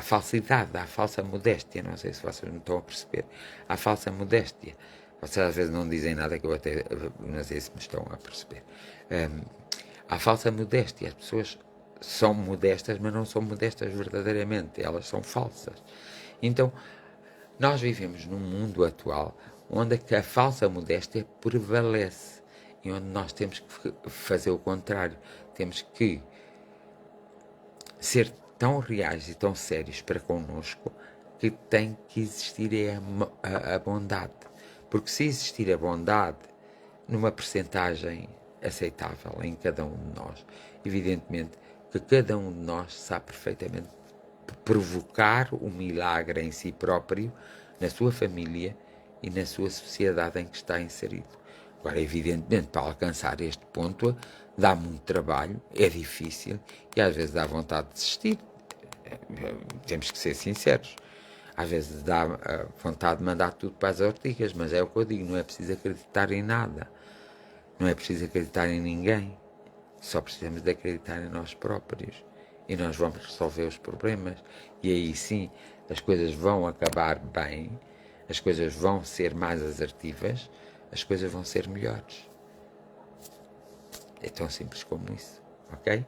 falsidade, à falsa modéstia. Não sei se vocês me estão a perceber. À falsa modéstia. Vocês às vezes não dizem nada que eu até não sei se me estão a perceber. À falsa modéstia. As pessoas são modestas, mas não são modestas verdadeiramente. Elas são falsas. Então, nós vivemos num mundo atual onde a falsa modéstia prevalece e onde nós temos que fazer o contrário. Temos que ser tão reais e tão sérios para connosco que tem que existir a bondade. Porque se existir a bondade numa percentagem aceitável em cada um de nós, evidentemente que cada um de nós sabe perfeitamente provocar o milagre em si próprio, na sua família e na sua sociedade em que está inserido. Agora, evidentemente, para alcançar este ponto, dá muito trabalho, é difícil e às vezes dá vontade de desistir. Temos que ser sinceros. Às vezes dá vontade de mandar tudo para as ortigas, mas é o que eu digo, não é preciso acreditar em nada. Não é preciso acreditar em ninguém. Só precisamos de acreditar em nós próprios. E nós vamos resolver os problemas. E aí sim, as coisas vão acabar bem, as coisas vão ser mais assertivas, as coisas vão ser melhores. É tão simples como isso, ok?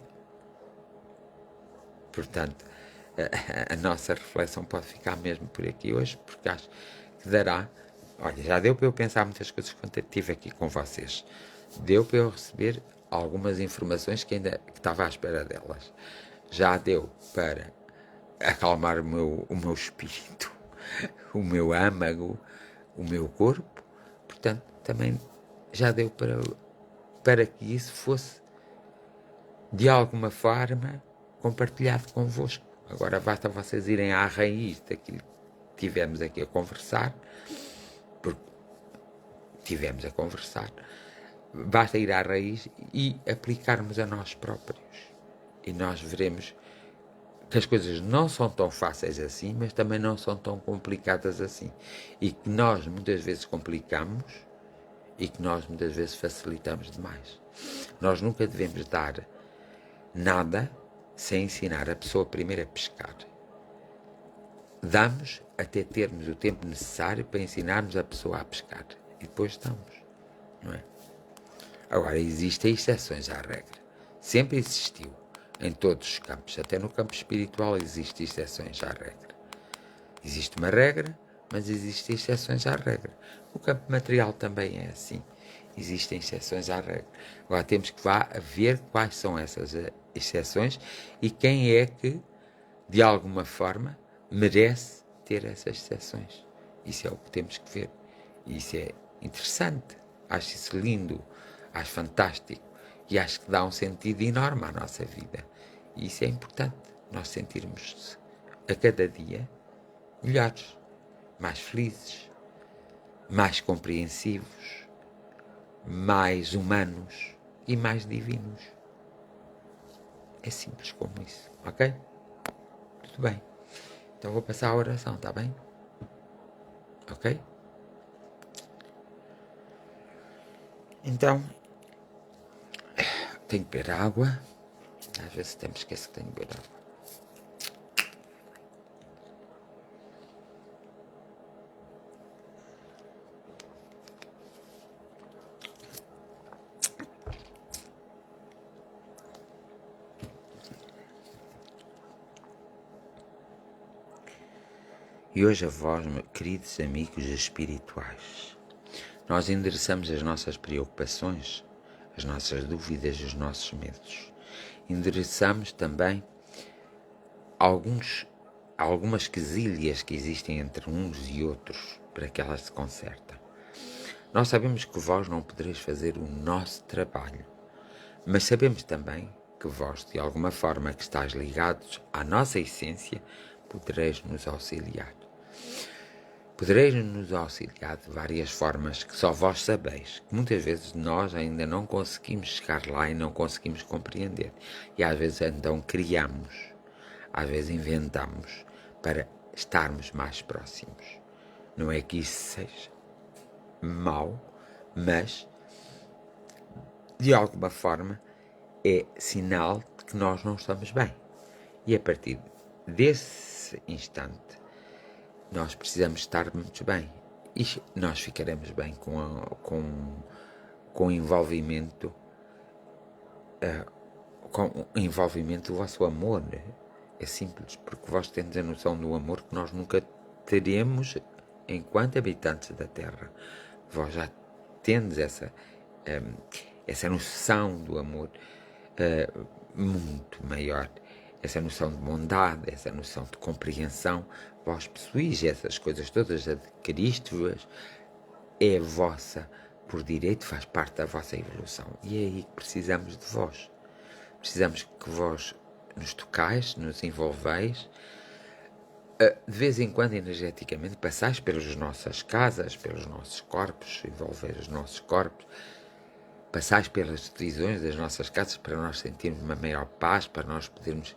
Portanto, a nossa reflexão pode ficar mesmo por aqui hoje, porque acho que dará Olha, já deu para eu pensar muitas coisas quando estive aqui com vocês. Deu para eu receber algumas informações que ainda estava à espera delas. Já deu para acalmar o meu espírito, o meu âmago, o meu corpo. Portanto, também já deu para que isso fosse, de alguma forma, compartilhado convosco. Agora basta vocês irem à raiz daquilo que tivemos aqui a conversar, porque tivemos a conversar. Basta ir à raiz e aplicarmos a nós próprios. E nós veremos que as coisas não são tão fáceis assim, mas também não são tão complicadas assim. E que nós muitas vezes complicamos e que nós muitas vezes facilitamos demais. Nós nunca devemos dar nada sem ensinar a pessoa primeiro a pescar. Damos até termos o tempo necessário para ensinarmos a pessoa a pescar. E depois damos, não é? Agora, existem exceções à regra. Sempre existiu. Em todos os campos. Até no campo espiritual existem exceções à regra. Existe uma regra, mas existem exceções à regra. No campo material também é assim. Existem exceções à regra. Agora temos que ver quais são essas exceções e quem é que, de alguma forma, merece ter essas exceções. Isso é o que temos que ver. Isso é interessante. Acho isso lindo. Acho fantástico. E acho que dá um sentido enorme à nossa vida. E isso é importante. Nós sentirmos a cada dia melhores, mais felizes, mais compreensivos, mais humanos e mais divinos. É simples como isso, ok? Tudo bem. Então vou passar a oração, está bem? Ok? Então, tenho que beber água. Às vezes até me esqueço que tenho que beber água. E hoje a vós, queridos amigos espirituais, nós endereçamos as nossas preocupações, as nossas dúvidas e os nossos medos. Endereçamos também algumas quesilhas que existem entre uns e outros para que elas se consertem. Nós sabemos que vós não podereis fazer o nosso trabalho, mas sabemos também que vós, de alguma forma que estáis ligados à nossa essência, podereis nos auxiliar. Podereis nos auxiliar de várias formas que só vós sabeis, que muitas vezes nós ainda não conseguimos chegar lá e não conseguimos compreender. E às vezes então criamos, às vezes inventamos para estarmos mais próximos. Não é que isso seja mau, mas de alguma forma é sinal de que nós não estamos bem. E a partir desse instante nós precisamos estar muito bem. E nós ficaremos bem com o envolvimento do vosso amor. É simples, porque vós tendes a noção do amor que nós nunca teremos enquanto habitantes da Terra. Vós já tendes essa noção do amor muito maior, essa noção de bondade, essa noção de compreensão. Vós possuís essas coisas todas, adquiriste-as, é vossa por direito, faz parte da vossa evolução. E é aí que precisamos de vós. Precisamos que vós nos tocais, nos envolveis, de vez em quando energeticamente passais pelas nossas casas, pelos nossos corpos, envolver os nossos corpos, passais pelas televisões das nossas casas para nós sentirmos uma maior paz, para nós podermos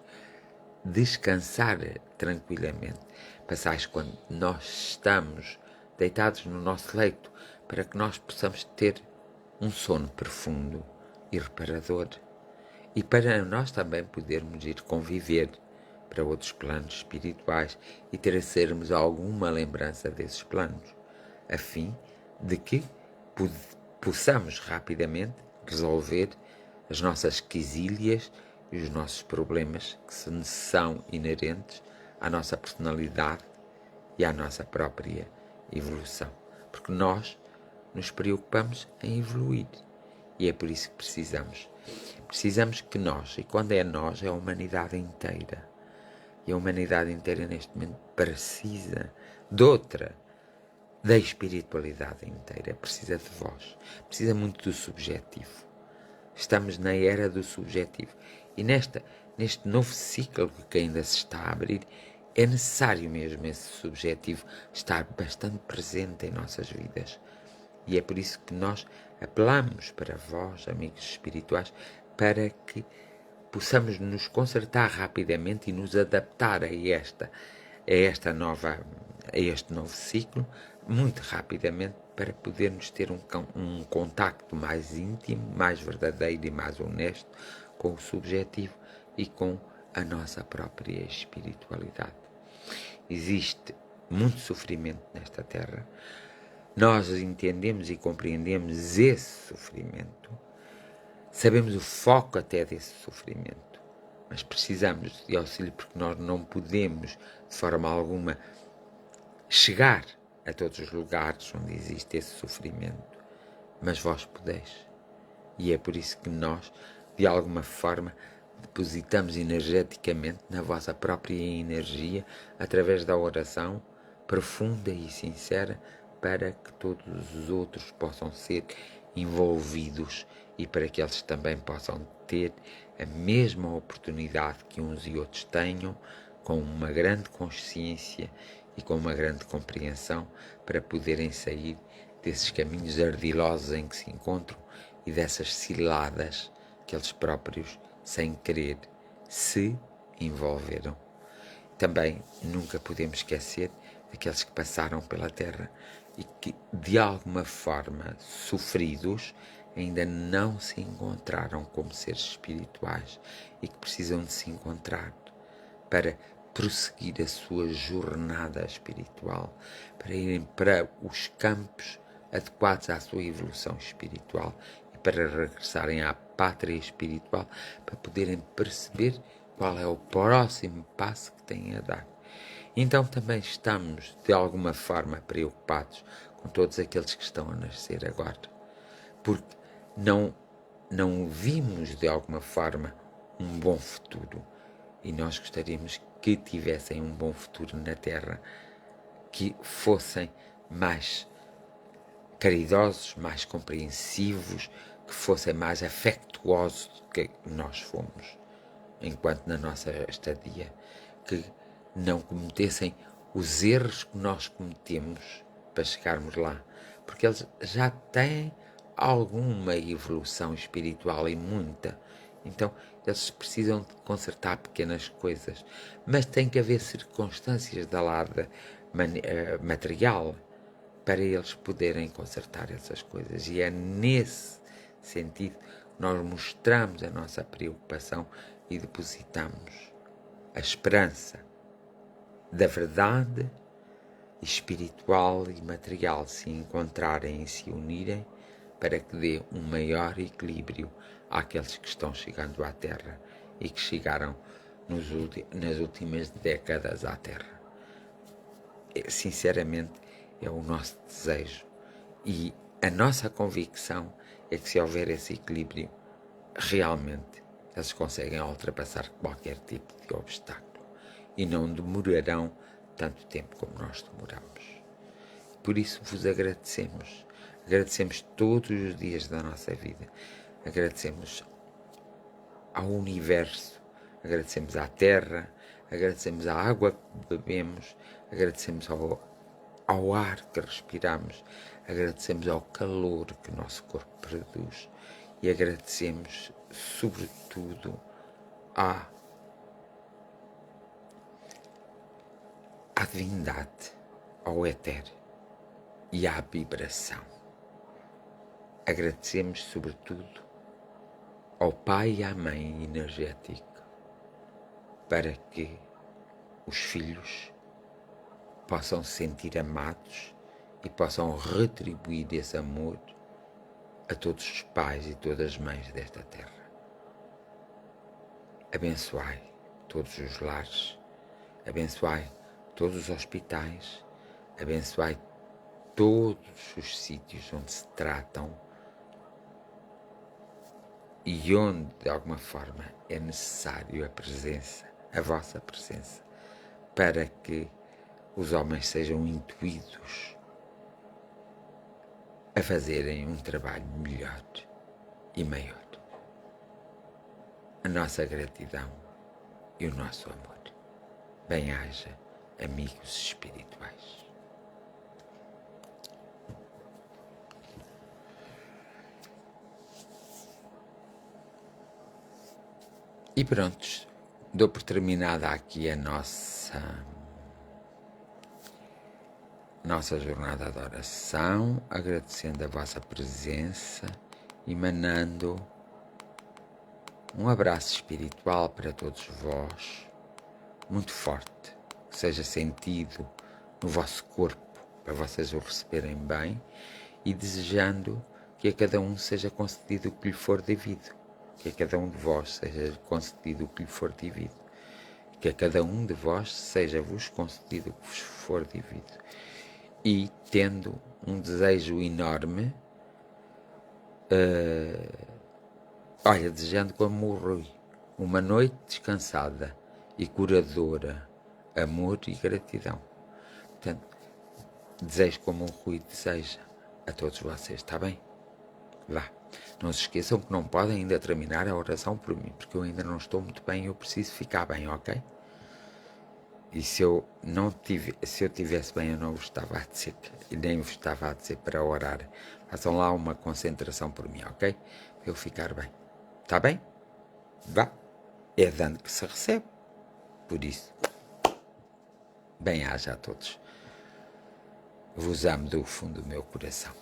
descansar tranquilamente. Passais quando nós estamos deitados no nosso leito, para que nós possamos ter um sono profundo e reparador. E para nós também podermos ir conviver para outros planos espirituais e tracermos alguma lembrança desses planos, a fim de que possamos rapidamente resolver as nossas quesilhas e os nossos problemas que são inerentes à nossa personalidade e à nossa própria evolução. porque nós nos preocupamos em evoluir. E é por isso que precisamos que nós, e quando é nós, é a humanidade inteira. E a humanidade inteira neste momento precisa de outra, da espiritualidade inteira, precisa de vós, precisa muito do subjetivo. Estamos na era do subjetivo. E neste novo ciclo que ainda se está a abrir, é necessário mesmo esse subjetivo estar bastante presente em nossas vidas. E é por isso que nós apelamos para vós, amigos espirituais, para que possamos nos consertar rapidamente e nos adaptar a este novo ciclo, muito rapidamente, para podermos ter um contacto mais íntimo, mais verdadeiro e mais honesto com o subjetivo e com a nossa própria espiritualidade. Existe muito sofrimento nesta Terra. Nós entendemos e compreendemos esse sofrimento. Sabemos o foco até desse sofrimento. Mas precisamos de auxílio porque nós não podemos, de forma alguma, chegar a todos os lugares onde existe esse sofrimento. Mas vós podeis. E é por isso que nós, de alguma forma, depositamos energeticamente na vossa própria energia, através da oração profunda e sincera, para que todos os outros possam ser envolvidos e para que eles também possam ter a mesma oportunidade que uns e outros tenham, com uma grande consciência e com uma grande compreensão, para poderem sair desses caminhos ardilosos em que se encontram e dessas ciladas que eles próprios, sem querer, se envolveram. Também nunca podemos esquecer daqueles que passaram pela Terra e que, de alguma forma, sofridos, ainda não se encontraram como seres espirituais e que precisam de se encontrar para prosseguir a sua jornada espiritual, para irem para os campos adequados à sua evolução espiritual e para regressarem à pátria espiritual, para poderem perceber qual é o próximo passo que têm a dar. Então também estamos, de alguma forma, preocupados com todos aqueles que estão a nascer agora, porque não vimos, de alguma forma, um bom futuro. E nós gostaríamos que tivessem um bom futuro na Terra, que fossem mais caridosos, mais compreensivos, que fossem mais afetuosos do que nós fomos, enquanto na nossa estadia, que não cometessem os erros que nós cometemos para chegarmos lá, porque eles já têm alguma evolução espiritual e muita. Então, eles precisam de consertar pequenas coisas, mas tem que haver circunstâncias da lado material para eles poderem consertar essas coisas. E é nesse sentido que nós mostramos a nossa preocupação e depositamos a esperança da verdade espiritual e material se encontrarem e se unirem, para que dê um maior equilíbrio àqueles que estão chegando à Terra e que chegaram nas últimas décadas à Terra. Sinceramente, é o nosso desejo e a nossa convicção é que, se houver esse equilíbrio, realmente eles conseguem ultrapassar qualquer tipo de obstáculo e não demorarão tanto tempo como nós demoramos. Por isso vos agradecemos. Agradecemos todos os dias da nossa vida. Agradecemos ao universo, agradecemos à terra, agradecemos à água que bebemos, agradecemos ao ar que respiramos, agradecemos ao calor que o nosso corpo produz e agradecemos, sobretudo, à divindade, ao éter e à vibração. Agradecemos, sobretudo, ao pai e à mãe energético, para que os filhos possam se sentir amados e possam retribuir esse amor a todos os pais e todas as mães desta terra. Abençoai todos os lares, abençoai todos os hospitais, abençoai todos os sítios onde se tratam e onde, de alguma forma, é necessário a presença, a vossa presença, para que os homens sejam intuídos a fazerem um trabalho melhor e maior. A nossa gratidão e o nosso amor. Bem-haja, amigos espirituais. E prontos, dou por terminada aqui a nossa jornada de oração, agradecendo a vossa presença, emanando um abraço espiritual para todos vós, muito forte, que seja sentido no vosso corpo, para vocês o receberem bem, e desejando que a cada um seja concedido o que lhe for devido, que a cada um de vós seja concedido o que lhe for devido, que a cada um de vós seja-vos concedido o que vos for devido. E tendo um desejo enorme, desejando como o Rui, uma noite descansada e curadora, amor e gratidão. Portanto, desejo como o Rui deseja a todos vocês, está bem? Vá. Não se esqueçam que não podem ainda terminar a oração por mim, porque eu ainda não estou muito bem e eu preciso ficar bem, ok? E se eu tivesse bem, eu não vos estava a dizer, e nem vos estava a dizer para orar. Façam lá uma concentração por mim, ok? Para eu ficar bem. Está bem? Vá. É dando que se recebe. Por isso, bem-haja a todos. Vos amo do fundo do meu coração.